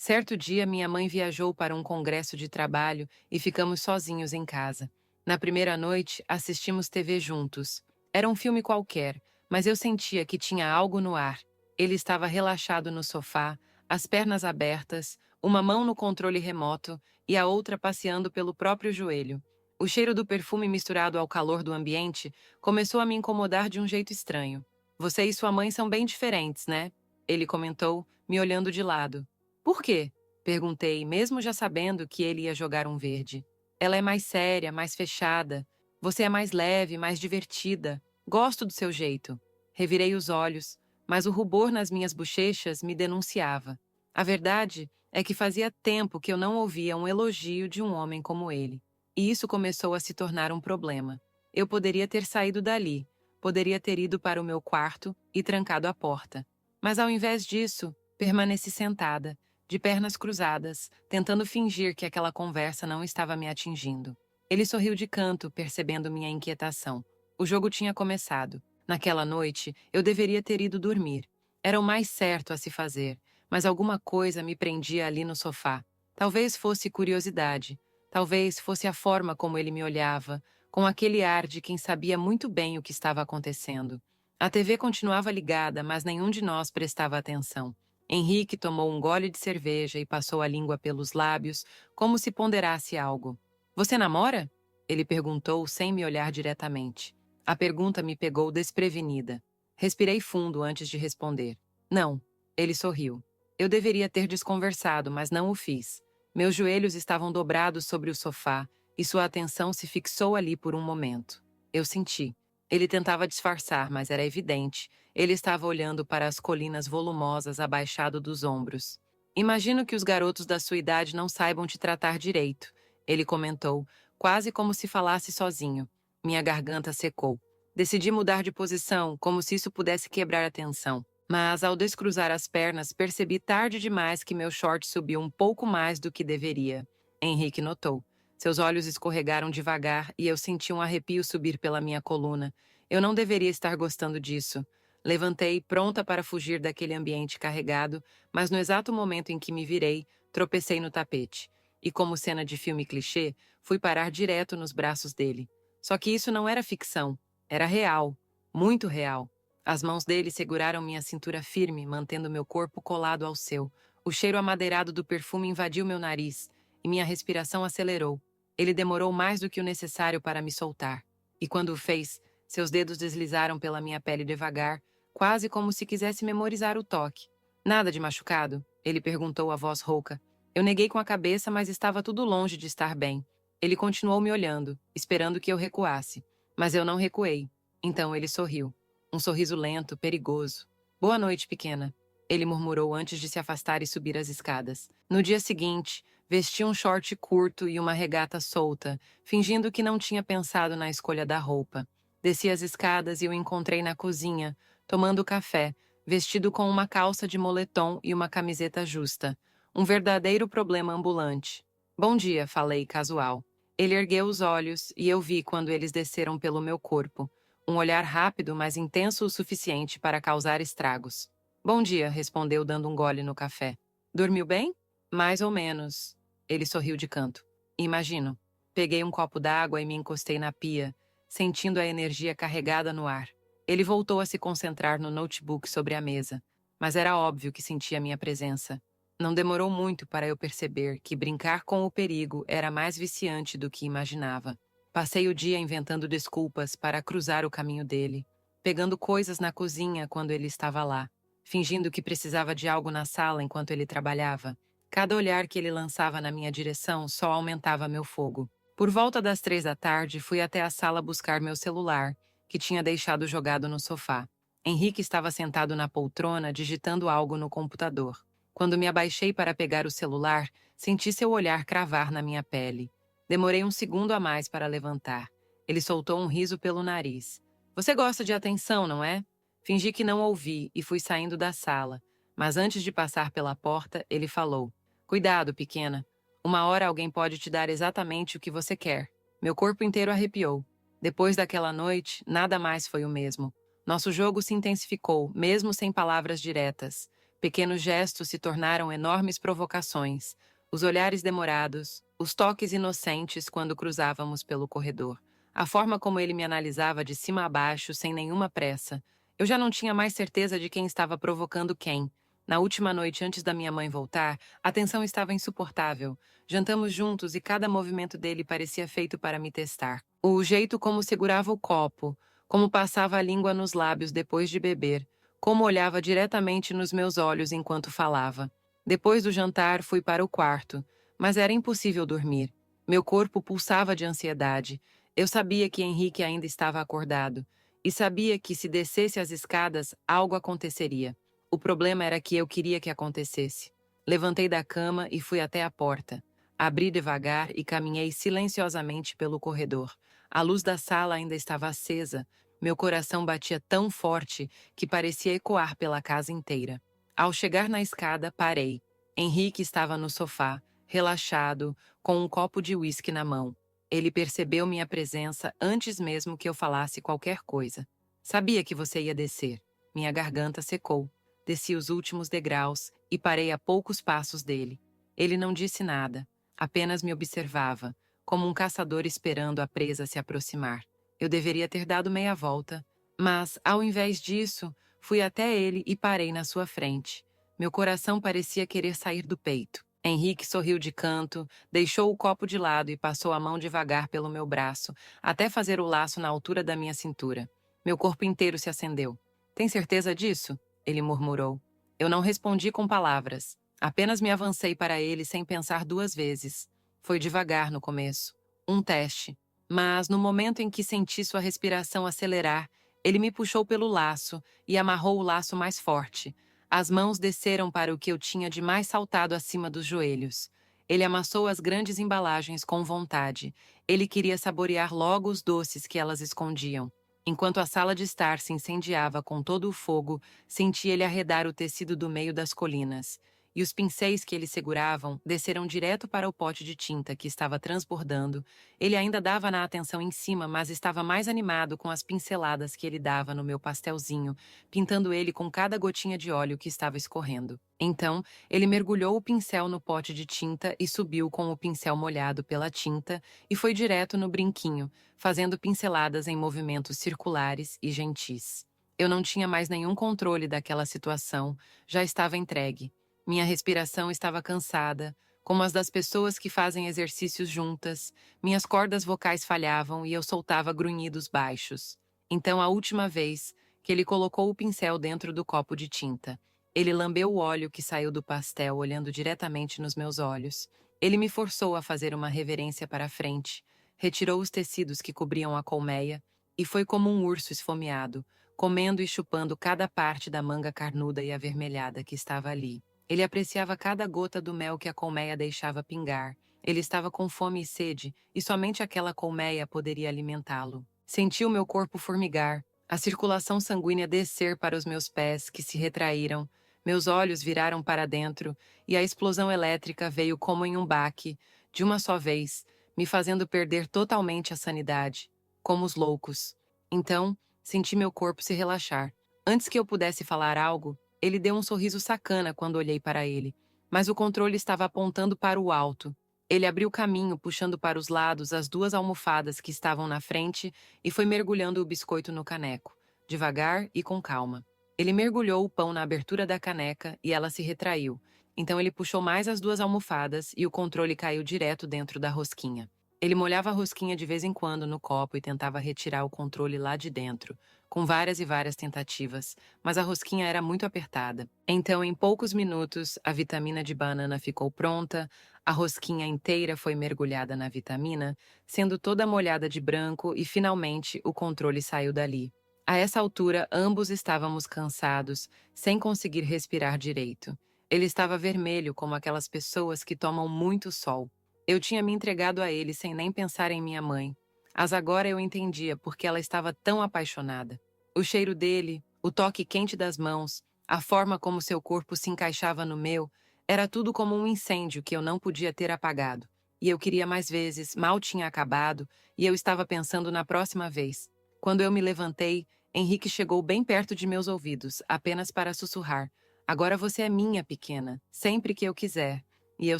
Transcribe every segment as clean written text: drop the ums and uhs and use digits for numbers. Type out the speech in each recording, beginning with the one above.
Certo dia, minha mãe viajou para um congresso de trabalho e ficamos sozinhos em casa. Na primeira noite, assistimos TV juntos. Era um filme qualquer, mas eu sentia que tinha algo no ar. Ele estava relaxado no sofá, as pernas abertas, uma mão no controle remoto e a outra passeando pelo próprio joelho. O cheiro do perfume misturado ao calor do ambiente começou a me incomodar de um jeito estranho. Você e sua mãe são bem diferentes, né? Ele comentou, me olhando de lado. Por quê? Perguntei, mesmo já sabendo que ele ia jogar um verde. Ela é mais séria, mais fechada. Você é mais leve, mais divertida. Gosto do seu jeito. Revirei os olhos, mas o rubor nas minhas bochechas me denunciava. A verdade é que fazia tempo que eu não ouvia um elogio de um homem como ele. E isso começou a se tornar um problema. Eu poderia ter saído dali, poderia ter ido para o meu quarto e trancado a porta. Mas ao invés disso, permaneci sentada, de pernas cruzadas, tentando fingir que aquela conversa não estava me atingindo. Ele sorriu de canto, percebendo minha inquietação. O jogo tinha começado. Naquela noite, eu deveria ter ido dormir. Era o mais certo a se fazer, mas alguma coisa me prendia ali no sofá. Talvez fosse curiosidade, talvez fosse a forma como ele me olhava, com aquele ar de quem sabia muito bem o que estava acontecendo. A TV continuava ligada, mas nenhum de nós prestava atenção. Henrique tomou um gole de cerveja e passou a língua pelos lábios, como se ponderasse algo. Você namora? Ele perguntou sem me olhar diretamente. A pergunta me pegou desprevenida. Respirei fundo antes de responder. Não. Ele sorriu. Eu deveria ter desconversado, mas não o fiz. Meus joelhos estavam dobrados sobre o sofá e sua atenção se fixou ali por um momento. Eu senti. Ele tentava disfarçar, mas era evidente. Ele estava olhando para as colinas volumosas abaixado dos ombros. Imagino que os garotos da sua idade não saibam te tratar direito, ele comentou, quase como se falasse sozinho. Minha garganta secou. Decidi mudar de posição, como se isso pudesse quebrar a tensão. Mas, ao descruzar as pernas, percebi tarde demais que meu short subiu um pouco mais do que deveria. Henrique notou. Seus olhos escorregaram devagar e eu senti um arrepio subir pela minha coluna. Eu não deveria estar gostando disso. Levantei, pronta para fugir daquele ambiente carregado, mas no exato momento em que me virei, tropecei no tapete. E como cena de filme clichê, fui parar direto nos braços dele. Só que isso não era ficção. Era real. Muito real. As mãos dele seguraram minha cintura firme, mantendo meu corpo colado ao seu. O cheiro amadeirado do perfume invadiu meu nariz, e minha respiração acelerou. Ele demorou mais do que o necessário para me soltar. E quando o fez, seus dedos deslizaram pela minha pele devagar, quase como se quisesse memorizar o toque. Nada de machucado? Ele perguntou a voz rouca. Eu neguei com a cabeça, mas estava tudo longe de estar bem. Ele continuou me olhando, esperando que eu recuasse. Mas eu não recuei. Então ele sorriu. Um sorriso lento, perigoso. Boa noite, pequena. Ele murmurou antes de se afastar e subir as escadas. No dia seguinte, vesti um short curto e uma regata solta, fingindo que não tinha pensado na escolha da roupa. Desci as escadas e o encontrei na cozinha, tomando café, vestido com uma calça de moletom e uma camiseta justa. Um verdadeiro problema ambulante. Bom dia, falei casual. Ele ergueu os olhos e eu vi quando eles desceram pelo meu corpo. Um olhar rápido, mas intenso o suficiente para causar estragos. Bom dia, respondeu dando um gole no café. Dormiu bem? Mais ou menos. Ele sorriu de canto. Imagino. Peguei um copo d'água e me encostei na pia, sentindo a energia carregada no ar. Ele voltou a se concentrar no notebook sobre a mesa, mas era óbvio que sentia minha presença. Não demorou muito para eu perceber que brincar com o perigo era mais viciante do que imaginava. Passei o dia inventando desculpas para cruzar o caminho dele, pegando coisas na cozinha quando ele estava lá, fingindo que precisava de algo na sala enquanto ele trabalhava. Cada olhar que ele lançava na minha direção só aumentava meu fogo. Por volta das 3 da tarde, fui até a sala buscar meu celular, que tinha deixado jogado no sofá. Henrique estava sentado na poltrona, digitando algo no computador. Quando me abaixei para pegar o celular, senti seu olhar cravar na minha pele. Demorei um segundo a mais para levantar. Ele soltou um riso pelo nariz. Você gosta de atenção, não é? Fingi que não ouvi e fui saindo da sala. Mas antes de passar pela porta, ele falou. Cuidado, pequena. Uma hora alguém pode te dar exatamente o que você quer. Meu corpo inteiro arrepiou. Depois daquela noite, nada mais foi o mesmo. Nosso jogo se intensificou, mesmo sem palavras diretas. Pequenos gestos se tornaram enormes provocações. Os olhares demorados, os toques inocentes quando cruzávamos pelo corredor. A forma como ele me analisava de cima a baixo, sem nenhuma pressa. Eu já não tinha mais certeza de quem estava provocando quem. Na última noite antes da minha mãe voltar, a tensão estava insuportável. Jantamos juntos e cada movimento dele parecia feito para me testar. O jeito como segurava o copo, como passava a língua nos lábios depois de beber, como olhava diretamente nos meus olhos enquanto falava. Depois do jantar, fui para o quarto, mas era impossível dormir. Meu corpo pulsava de ansiedade. Eu sabia que Henrique ainda estava acordado, e sabia que se descesse as escadas, algo aconteceria. O problema era que eu queria que acontecesse. Levantei da cama e fui até a porta. Abri devagar e caminhei silenciosamente pelo corredor. A luz da sala ainda estava acesa. Meu coração batia tão forte que parecia ecoar pela casa inteira. Ao chegar na escada, parei. Henrique estava no sofá, relaxado, com um copo de uísque na mão. Ele percebeu minha presença antes mesmo que eu falasse qualquer coisa. Sabia que você ia descer. Minha garganta secou. Desci os últimos degraus e parei a poucos passos dele. Ele não disse nada, apenas me observava, como um caçador esperando a presa se aproximar. Eu deveria ter dado meia volta, mas, ao invés disso, fui até ele e parei na sua frente. Meu coração parecia querer sair do peito. Henrique sorriu de canto, deixou o copo de lado e passou a mão devagar pelo meu braço, até fazer o laço na altura da minha cintura. Meu corpo inteiro se acendeu. Tem certeza disso? Ele murmurou. Eu não respondi com palavras. Apenas me avancei para ele sem pensar duas vezes. Foi devagar no começo. Um teste. Mas, no momento em que senti sua respiração acelerar, ele me puxou pelo laço e amarrou o laço mais forte. As mãos desceram para o que eu tinha de mais saltado acima dos joelhos. Ele amassou as grandes embalagens com vontade. Ele queria saborear logo os doces que elas escondiam. Enquanto a sala de estar se incendiava com todo o fogo, senti ele arredar o tecido do meio das colinas. E os pincéis que ele seguravam desceram direto para o pote de tinta que estava transbordando. Ele ainda dava na atenção em cima, mas estava mais animado com as pinceladas que ele dava no meu pastelzinho, pintando ele com cada gotinha de óleo que estava escorrendo. Então, ele mergulhou o pincel no pote de tinta e subiu com o pincel molhado pela tinta e foi direto no brinquinho, fazendo pinceladas em movimentos circulares e gentis. Eu não tinha mais nenhum controle daquela situação, já estava entregue. Minha respiração estava cansada, como as das pessoas que fazem exercícios juntas. Minhas cordas vocais falhavam e eu soltava grunhidos baixos. Então, a última vez que ele colocou o pincel dentro do copo de tinta, ele lambeu o óleo que saiu do pastel olhando diretamente nos meus olhos. Ele me forçou a fazer uma reverência para a frente, retirou os tecidos que cobriam a colmeia e foi como um urso esfomeado, comendo e chupando cada parte da manga carnuda e avermelhada que estava ali. Ele apreciava cada gota do mel que a colmeia deixava pingar. Ele estava com fome e sede, e somente aquela colmeia poderia alimentá-lo. Senti o meu corpo formigar, a circulação sanguínea descer para os meus pés, que se retraíram. Meus olhos viraram para dentro, e a explosão elétrica veio como em um baque, de uma só vez, me fazendo perder totalmente a sanidade, como os loucos. Então, senti meu corpo se relaxar. Antes que eu pudesse falar algo, ele deu um sorriso sacana quando olhei para ele, mas o controle estava apontando para o alto. Ele abriu caminho, puxando para os lados as duas almofadas que estavam na frente e foi mergulhando o biscoito no caneco, devagar e com calma. Ele mergulhou o pão na abertura da caneca e ela se retraiu. Então ele puxou mais as duas almofadas e o controle caiu direto dentro da rosquinha. Ele molhava a rosquinha de vez em quando no copo e tentava retirar o controle lá de dentro, com várias e várias tentativas, mas a rosquinha era muito apertada. Então, em poucos minutos, a vitamina de banana ficou pronta, a rosquinha inteira foi mergulhada na vitamina, sendo toda molhada de branco e, finalmente, o controle saiu dali. A essa altura, ambos estávamos cansados, sem conseguir respirar direito. Ele estava vermelho como aquelas pessoas que tomam muito sol. Eu tinha me entregado a ele sem nem pensar em minha mãe. Mas agora eu entendia porque ela estava tão apaixonada. O cheiro dele, o toque quente das mãos, a forma como seu corpo se encaixava no meu, era tudo como um incêndio que eu não podia ter apagado. E eu queria mais vezes, mal tinha acabado, e eu estava pensando na próxima vez. Quando eu me levantei, Henrique chegou bem perto de meus ouvidos, apenas para sussurrar: Agora você é minha pequena, sempre que eu quiser. E eu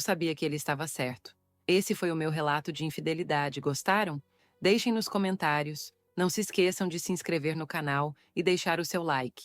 sabia que ele estava certo. Esse foi o meu relato de infidelidade. Gostaram? Deixem nos comentários. Não se esqueçam de se inscrever no canal e deixar o seu like.